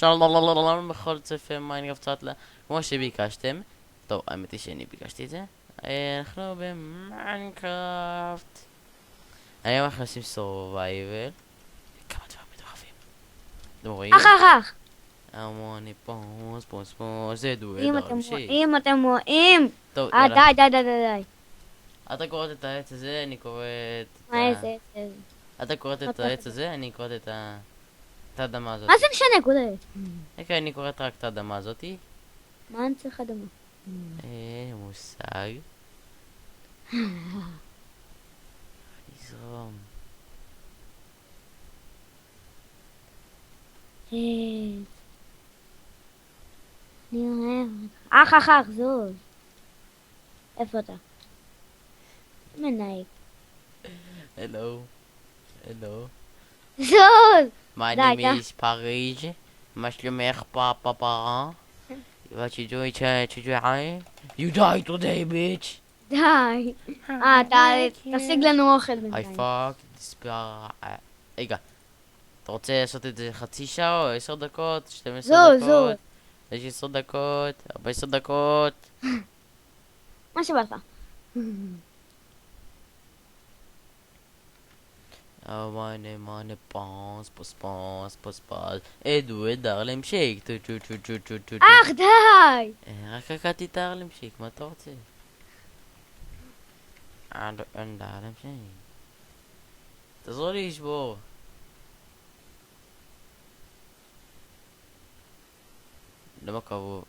שלום בכל צופה מיינקראפט קצת כמו שביקשתם. טוב, האמת היא שאני ביקשתי את זה. אנחנו במיינקראפט. היום אנחנו עושים סורווייבל. כמה דברים מטורפים. אתם רואים? אח. המוני פוס, זה דואל אם אתם רואים. טוב, יאללה. די. אתה קוראת את העץ הזה, אני קוראת... מה זה? אתה קוראת את העץ הזה, אני קוראת את האדמה הזאת. מה זה משנה, גודל? אוקיי, אני קוראת רק את האדמה הזאתי. מה אני צריך אדמה? מושג. נזרום. נראה. אח, זוז. איפה אתה? מנהיג. Hello. זוז! My די, name is Paris. מה שלומך פאפה? What you doing? You die today, bitch. די. תשיג לנו אוכל I בינתיים. fuck this רגע. אתה רוצה לעשות את זה חצי שעה או 10 דקות? 12 זוז. דקות? 16 דקות? 14 דקות? מה שבא לך. מונה פוס. אדוארד הרלם שייק. אח, די! רק קקעתי את הרלם שייק, מה אתה רוצה? אדוארד הרלם שייק. תעזור לי לשבור. לא קרוב.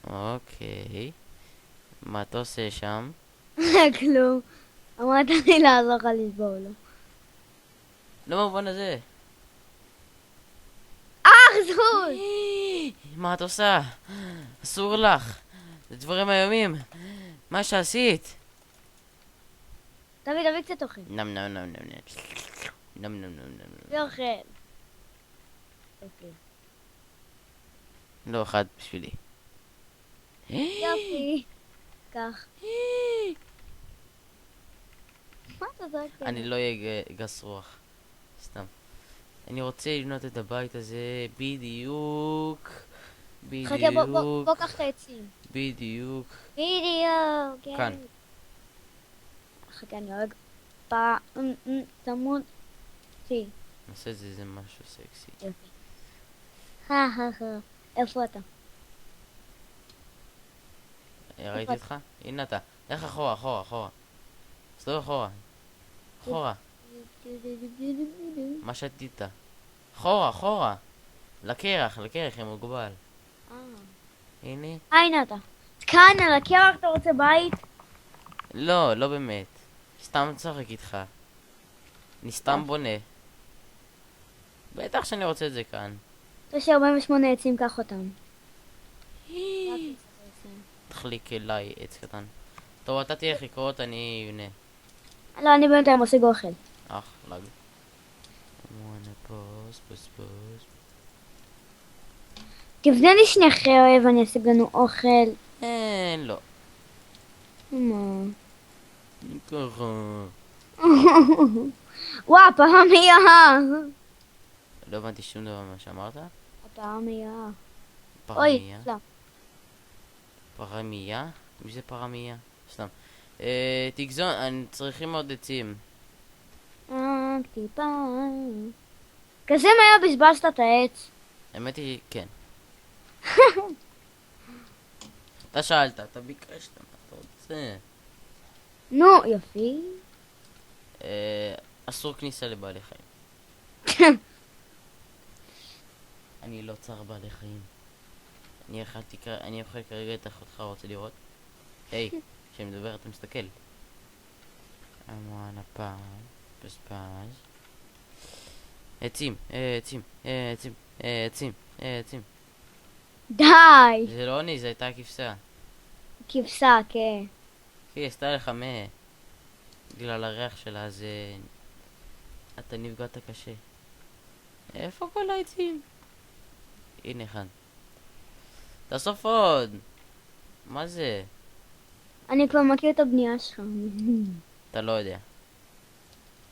אוקיי. מה אתה עושה שם? כלום. אמרת לי לעזור לך לשבור לו. לא במובן הזה. אח, זוז! מה את עושה? אסור לך. זה דברים איומים. מה שעשית? תביא קצת אוכל. נם. זה אוכל. אוקיי. לא אחד בשבילי. יופי. כך. מה אתה זורק? אני לא אהיה גס רוח. סתם. אני רוצה לבנות את הבית הזה בדיוק. חכה, בוא קח את העצים. בדיוק. בדיוק. כאן. חכה, אני הורג. תמות. נעשה את זה משהו סקסי. יופי. איפה אתה? ראיתי אותך? הנה אתה. לך אחורה. סתובב אחורה. מה שתית? אחורה. לקרח, היא מוגבל. הנה. הנה אתה. כאן על הקרח אתה רוצה בית? לא באמת. סתם צוחק איתך. אני סתם בונה. בטח שאני רוצה את זה כאן. יש 48 עצים, קח אותם. תחליק אליי עץ קטן. טוב, אתה תלך לקרות, אני אבנה. לא, אני בינתיים משיג אוכל. לג. פוס. תבנה לי שני חרב, אני אשיג לנו אוכל. לא. מה? ככה. וואו, פרמיה! לא הבנתי שום דבר מה שאמרת. הפרמיה. אוי, פרמיה? סלם. פרמיה? מי זה פרמיה? סתם. תגזון, צריכים עוד עצים. טיפה. כזה מהר בזבזת את העץ. האמת היא, כן. אתה שאלת, אתה ביקשת, מה אתה רוצה? נו, יופי. אסור כניסה לבעלי חיים. אני לא צער בעלי חיים. אני אוכל כרגע את אחותך, רוצה לראות? היי, כשאני מדבר אתה מסתכל. אמרנה פעם, פספז. עצים. די! זה לא אני, זה הייתה כבשה. כבשה, כן. היא עשתה לך בגלל הריח שלה, אז אתה נפגעת קשה. איפה כל העצים? הנה אחד. תאסוף עוד. מה זה? אני כבר מכיר את הבנייה שלך. אתה לא יודע.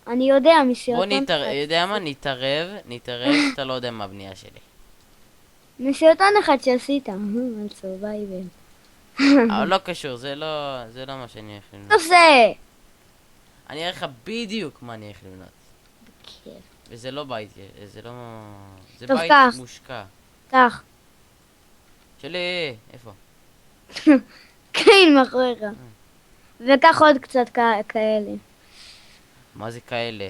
אני יודע מסרטון. בוא נתערב, יודע מה? נתערב, אתה לא יודע מה הבנייה שלי. מסרטון אחד שעשית, על סורווייבל. אבל לא קשור, זה לא מה שאני הולך לבנות. טוב זה! אני אראה לך בדיוק מה אני הולך לבנות. כיף. וזה לא בית, זה לא... זה טוב, בית קח. מושקע. קח. שלי, איפה? כן, מאחוריך. וקח עוד קצת כאלה. מה זה כאלה?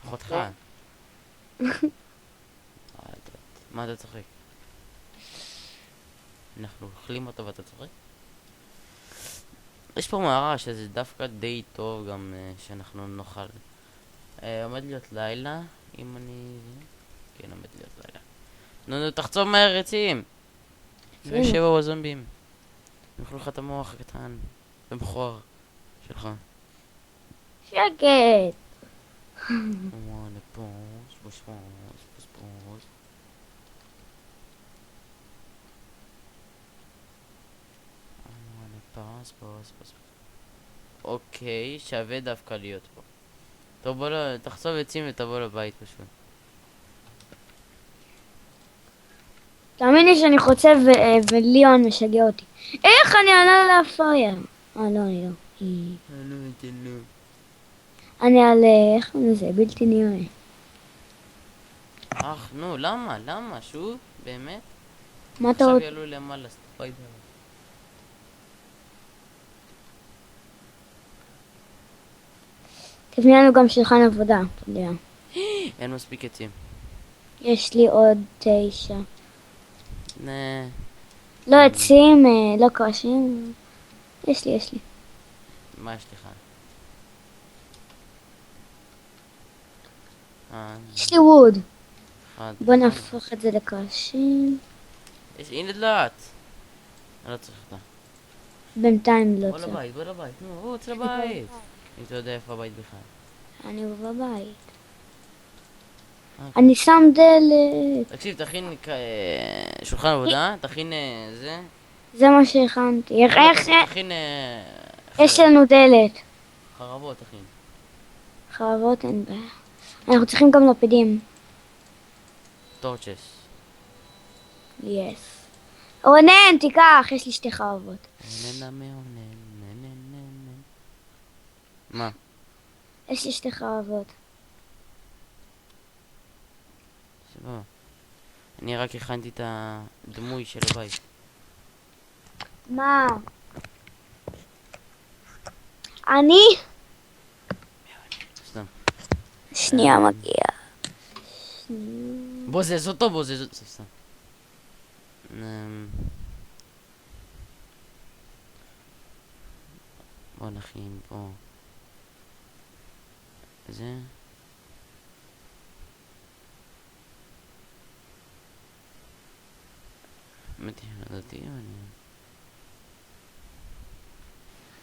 אחותך. מה אתה צוחק? אנחנו אוכלים אותו ואתה צוחק? יש פה מערה שזה דווקא די טוב גם שאנחנו נאכל. עומד להיות לילה, אם אני... כן, עומד להיות לילה. נו, תחצוב מהר עצים! ויש 7 זומבים. הם יאכלו לך את המוח הקטן. ומכוער שלך. שקט. וואלה, פוס, פוס, פוס, פוס, פוס. פוס, פוס, פוס. אוקיי, שווה דווקא להיות פה. טוב, בוא תחצוב עצים ותבוא לבית פשוט. תאמין לי שאני חוצב וליאון משגע אותי. איך אני עלה לפרייר? לא, אני לא. אני על... איך קוראים לזה? בלתי נראה. אך, נו, למה? למה? שוב? באמת? מה אתה עכשיו רוצה? יעלו למעלה ספיידר. תבנה לנו גם שולחן עבודה, אתה יודע. אין מספיק עצים. יש לי עוד 9. נה. לא עצים, לא קרשים. יש לי. מה יש לך? יש לי ווד. אחד. בוא נהפוך את זה לקרשים. הנה דלת. אני לא צריך אותה. בינתיים לא בוא צריך. לבית, בוא לבית. נו, רוץ לבית. אם אתה יודע איפה הבית בכלל. אני בבית. אני שם דלת. תקשיב, תכין שולחן עבודה, תכין זה. זה מה שהכנתי. איך? תכין יש לנו דלת. חרבות, תכין. חרבות אין בעיה. אנחנו צריכים גם לפידים. טורצ'ס. יס. רונן, תיקח, יש לי 2 חרבות. מה? יש לי 2 חרבות. סבבה. אני רק הכנתי את הדמוי של הבית. מה? אני? סתם. שנייה מגיע. בוזז אותו, בוזז אותו. סתם. בוא נכין פה. זה. האמת היא שלדעתי אני...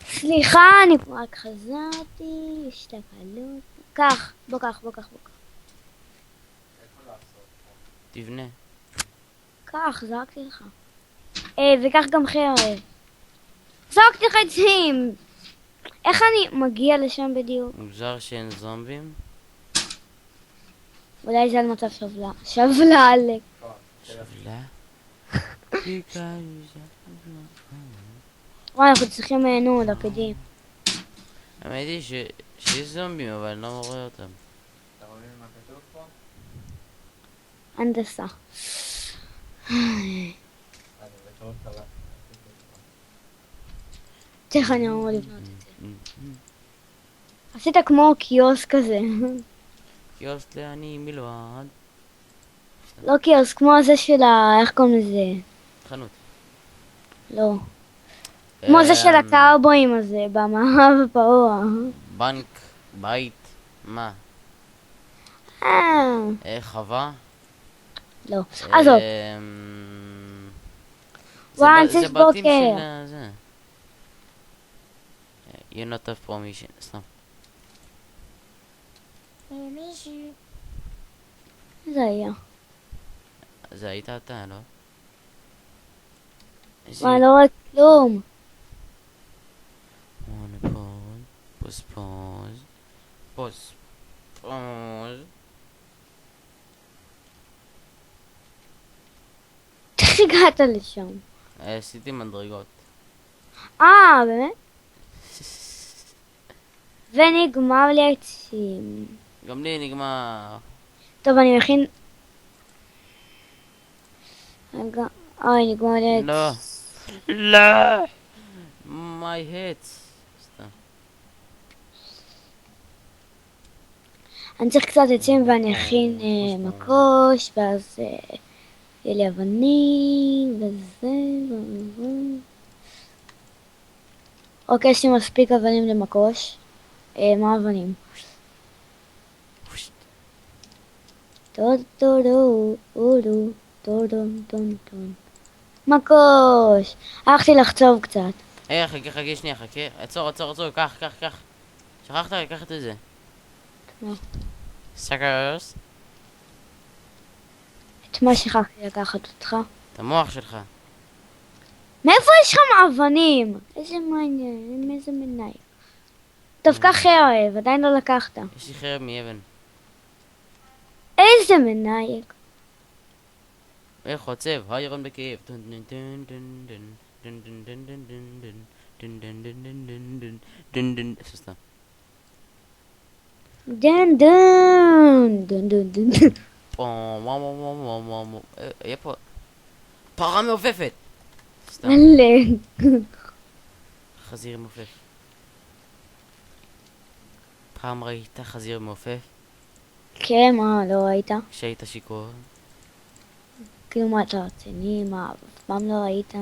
סליחה, אני רק חזרתי, השתקלות. קח, בוא קח. תבנה. קח, זרקתי לך. וקח גם חרב. זרקתי לך עצים. איך אני מגיע לשם בדיוק? מוזר שאין זומבים. אולי זה על מצב שבלה. שבלה. שבלה? וואי, אנחנו צריכים נו, לפידים. האמת היא שיש זומבים אבל אני לא רואה אותם. אתה מבין מה כתוב פה? הנדסה. אני בטוח קלט. איך אני אמור לבנות את זה? עשית כמו קיוסק כזה. קיוסק לעני מלבד. לא קיוסק, כמו זה של איך קוראים לזה? חנות. לא. כמו זה של הקאובויים הזה, במאהב הפרוע. בנק, בית, מה? חווה? לא. עזוב. וואן, זה ציס בתים בוקר. של זה. You not have permission, סתם. זה היה. זה היית אתה, לא? וואי, לא רואה כלום. פוס. איך הגעת לשם? עשיתי מדרגות. באמת? ונגמר לי העצים. גם לי נגמר. טוב, אני מכין... רגע, נגמר לי העצים. לא. לא! My hits. סתם. אני צריך קצת עצים ואני אכין מקוש, ואז יהיה לי אבנים, וזה, וזה. אוקיי, יש לי מספיק אבנים למקוש. מה אבנים? מקוש! הלכתי לחצוב קצת. חכה שנייה, חכה. עצור, קח. שכחת לקחת את זה. מה? סקרס. את מה שכחתי לקחת אותך? את המוח שלך. מאיפה יש לך אבנים? איזה מעניין, איזה מנהל. טוב, קח חרב, עדיין לא לקחת. יש לי חרב מאבן. איזה מנהל. איך חוצב, הירון בכאב. סתם. דן דן דן דן דן דן. יהיה פה פרה מעופפת. סתם. מלא. חזיר מעופף. פעם ראית חזיר מעופף? כן, מה, לא ראית? כשהיית שיכור? כאילו מה אתה רציני? מה, אף פעם לא ראית?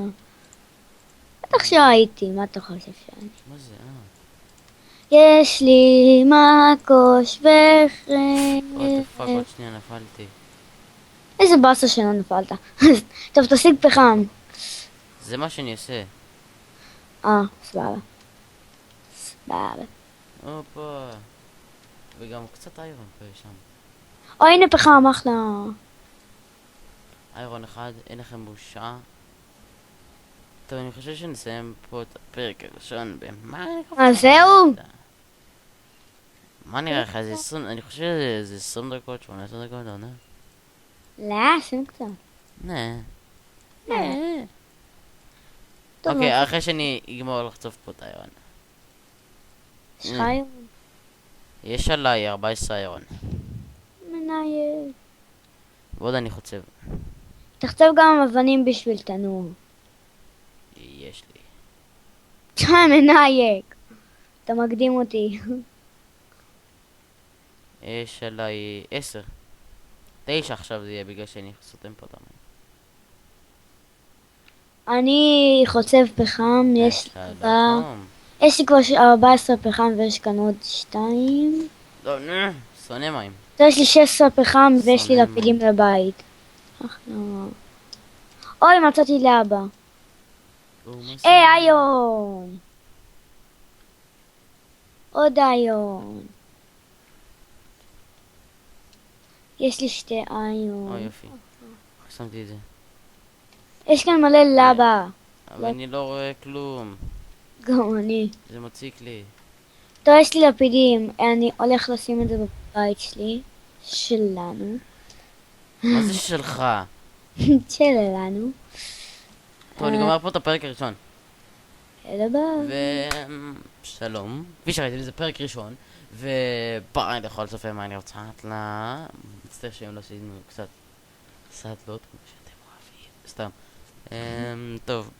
בטח שראיתי, מה אתה חושב שאני? מה זה? יש לי מקוש עוד פאק, עוד וחרב. שנייה נפלתי. איזה באסה שלא נפלת. טוב, תשיג פחם. זה מה שאני עושה. סבבה. סבבה. הופה. וגם קצת איירון פה שם. הנה פחם, אחלה. איירון אחד, אין לכם בושה. טוב, אני חושב שנסיים פה את הפרק הראשון זהו? מה נראה לך? זה 20, אני חושב שזה 20 דקות, 18 דקות, לא? לא, שים קצת. נה. טוב, אוקיי, אחרי שאני אגמור לחצוף פה את האיירון. יש לך היום? יש עליי 14 איירון. מנהל. ועוד אני חוצב. תחצב גם אבנים בשביל תנור. יש לי. מנהיק. אתה מקדים אותי. יש עליי 10. 9 עכשיו זה יהיה בגלל שאני סותם פה את המים. אני חוצב פחם, יש לי כבר 14 פחם ויש כאן עוד 2. לא, שונא מים. יש לי 16 פחם ויש לי שונא לפידים לבית. אוי, מצאתי לאבא. איון! עוד איון. יש לי 2 איון. יופי. שמתי את זה. יש כאן מלא לבה. אבל אני לא רואה כלום. גם אני. זה מציק לי. טוב, יש לי לפידים. אני הולך לשים את זה בבית שלי. שלנו. מה זה שלך? שלנו. טוב, אני גומר פה את הפרק הראשון. אלבא. ושלום. כפי שראיתם, זה פרק ראשון. וביי לכל צופה מיינקראפט צחטלה. מצטער שהם לא עשינו קצת סאטלות כמו שאתם אוהבים. סתם. טוב.